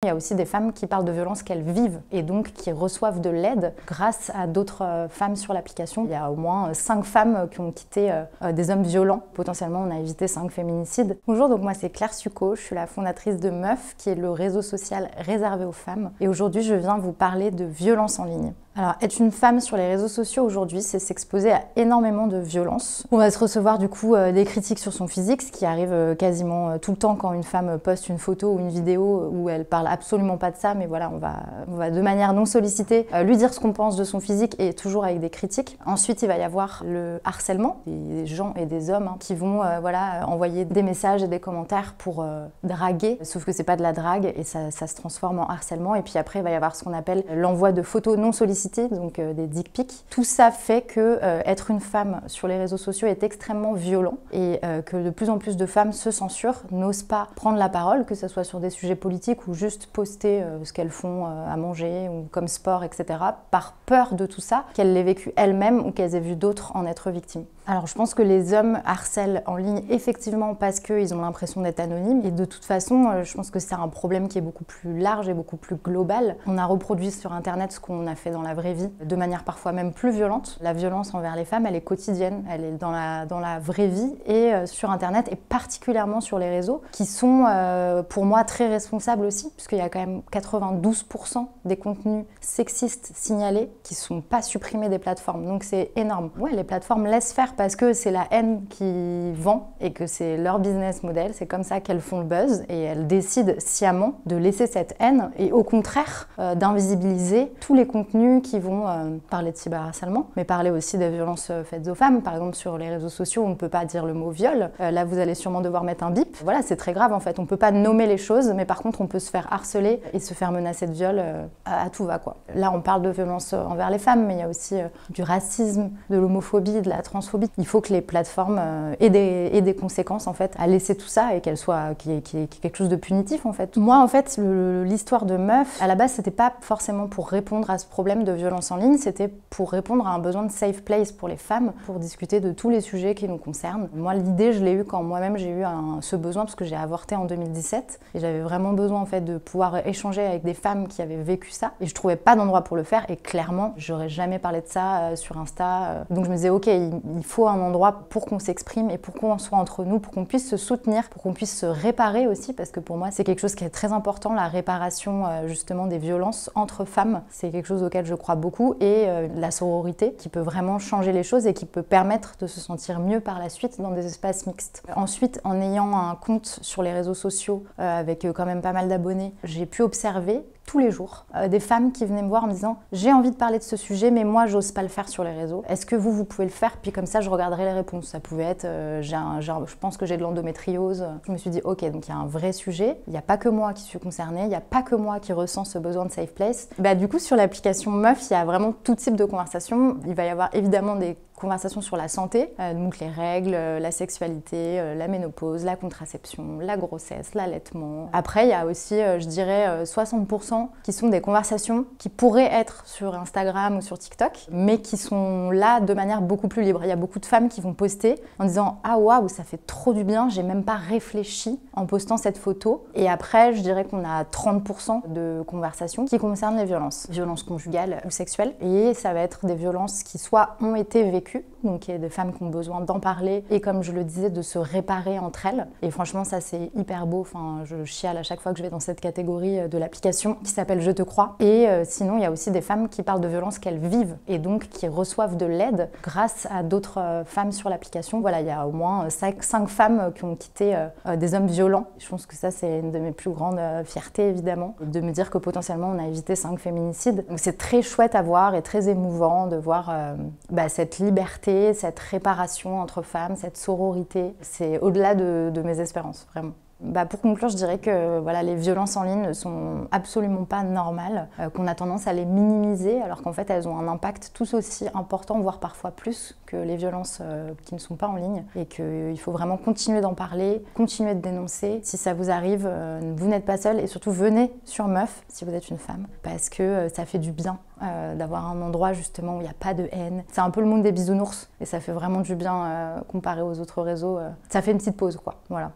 Il y a aussi des femmes qui parlent de violences qu'elles vivent et donc qui reçoivent de l'aide grâce à d'autres femmes sur l'application. Il y a au moins 5 femmes qui ont quitté des hommes violents. Potentiellement, on a évité 5 féminicides. Bonjour, donc moi c'est Claire Succo, je suis la fondatrice de Meuf, qui est le réseau social réservé aux femmes. Et aujourd'hui, je viens vous parler de violence en ligne. Alors, être une femme sur les réseaux sociaux aujourd'hui, c'est s'exposer à énormément de violences. On va se recevoir du coup des critiques sur son physique, ce qui arrive quasiment tout le temps quand une femme poste une photo ou une vidéo où elle parle absolument pas de ça, mais voilà, on va de manière non sollicitée lui dire ce qu'on pense de son physique et toujours avec des critiques. Ensuite, il va y avoir le harcèlement, des gens et des hommes qui vont envoyer des messages et des commentaires pour draguer, sauf que c'est pas de la drague et ça se transforme en harcèlement. Et puis après, il va y avoir ce qu'on appelle l'envoi de photos non sollicitées, donc des dick pics. Tout ça fait que être une femme sur les réseaux sociaux est extrêmement violent et que de plus en plus de femmes se censurent, n'osent pas prendre la parole, que ce soit sur des sujets politiques ou juste poster ce qu'elles font à manger ou comme sport, etc., par peur de tout ça, qu'elles l'aient vécu elles-mêmes ou qu'elles aient vu d'autres en être victimes. Alors je pense que les hommes harcèlent en ligne effectivement parce qu'ils ont l'impression d'être anonymes et de toute façon je pense que c'est un problème qui est beaucoup plus large et beaucoup plus global. On a reproduit sur internet ce qu'on a fait dans la vraie vie de manière parfois même plus violente. La violence envers les femmes, elle est quotidienne, elle est dans la vraie vie et sur internet et particulièrement sur les réseaux qui sont pour moi très responsables aussi puisqu'il y a quand même 92% des contenus sexistes signalés qui sont pas supprimés des plateformes, donc c'est énorme. Ouais, les plateformes laissent faire parce que c'est la haine qui vend et que c'est leur business model, c'est comme ça qu'elles font le buzz et elles décident sciemment de laisser cette haine et au contraire d'invisibiliser tous les contenus qui vont parler de cyberharcèlement, mais parler aussi des violences faites aux femmes. Par exemple sur les réseaux sociaux, on ne peut pas dire le mot viol, là vous allez sûrement devoir mettre un bip. Voilà, c'est très grave en fait, on peut pas nommer les choses, mais par contre on peut se faire harceler et se faire menacer de viol à tout va quoi. Là on parle de violence envers les femmes, mais il y a aussi du racisme, de l'homophobie, de la transphobie. Il faut que les plateformes aient des conséquences en fait à laisser tout ça et qu'il y ait quelque chose de punitif en fait. Moi en fait l'histoire de Meuf, à la base c'était pas forcément pour répondre à ce problème de violence en ligne, c'était pour répondre à un besoin de safe place pour les femmes, pour discuter de tous les sujets qui nous concernent. Moi l'idée je l'ai eue quand moi-même j'ai eu ce besoin parce que j'ai avorté en 2017 et j'avais vraiment besoin en fait de pouvoir échanger avec des femmes qui avaient vécu ça et je trouvais pas d'endroit pour le faire et clairement j'aurais jamais parlé de ça sur Insta. Donc je me disais ok, il faut un endroit pour qu'on s'exprime et pour qu'on soit entre nous, pour qu'on puisse se soutenir, pour qu'on puisse se réparer aussi, parce que pour moi c'est quelque chose qui est très important, la réparation justement des violences entre femmes, c'est quelque chose auquel je crois beaucoup et la sororité qui peut vraiment changer les choses et qui peut permettre de se sentir mieux par la suite dans des espaces mixtes. Ensuite, en ayant un compte sur les réseaux sociaux avec quand même pas mal d'abonnés, j'ai pu observer tous les jours des femmes qui venaient me voir en me disant j'ai envie de parler de ce sujet mais moi j'ose pas le faire sur les réseaux, est-ce que vous pouvez le faire, puis comme ça je regarderai les réponses. Ça pouvait être je pense que j'ai de l'endométriose. Je me suis dit ok, donc il y a un vrai sujet, il n'y a pas que moi qui suis concernée, il n'y a pas que moi qui ressens ce besoin de safe place. Du coup sur l'application Meuf il y a vraiment tout type de conversations. Il va y avoir évidemment des conversations sur la santé, donc les règles, la sexualité, la ménopause, la contraception, la grossesse, l'allaitement. Après il y a aussi je dirais 60% qui sont des conversations qui pourraient être sur Instagram ou sur TikTok, mais qui sont là de manière beaucoup plus libre. Il y a beaucoup de femmes qui vont poster en disant ah waouh, ça fait trop du bien, j'ai même pas réfléchi en postant cette photo. Et après je dirais qu'on a 30% de conversations qui concernent les violences conjugales ou sexuelles, et ça va être des violences qui soit ont été vécues, donc il y a des femmes qui ont besoin d'en parler et comme je le disais de se réparer entre elles, et franchement ça c'est hyper beau. Enfin je chiale à chaque fois que je vais dans cette catégorie de l'application qui s'appelle Je te crois. Et sinon il y a aussi des femmes qui parlent de violences qu'elles vivent et donc qui reçoivent de l'aide grâce à d'autres femmes sur l'application. Voilà, il y a au moins 5 femmes qui ont quitté des hommes violents. Je pense que ça c'est une de mes plus grandes fiertés évidemment, de me dire que potentiellement on a évité 5 féminicides. Donc c'est très chouette à voir et très émouvant de voir cette liberté, cette réparation entre femmes, cette sororité. C'est au-delà de mes espérances, vraiment. Pour conclure, je dirais que voilà, les violences en ligne ne sont absolument pas normales, qu'on a tendance à les minimiser alors qu'en fait elles ont un impact tout aussi important, voire parfois plus que les violences qui ne sont pas en ligne, et qu'il faut vraiment continuer d'en parler, continuer de dénoncer. Si ça vous arrive, vous n'êtes pas seul, et surtout venez sur Meuf si vous êtes une femme, parce que ça fait du bien d'avoir un endroit justement où il n'y a pas de haine. C'est un peu le monde des bisounours et ça fait vraiment du bien comparé aux autres réseaux. Ça fait une petite pause quoi, voilà.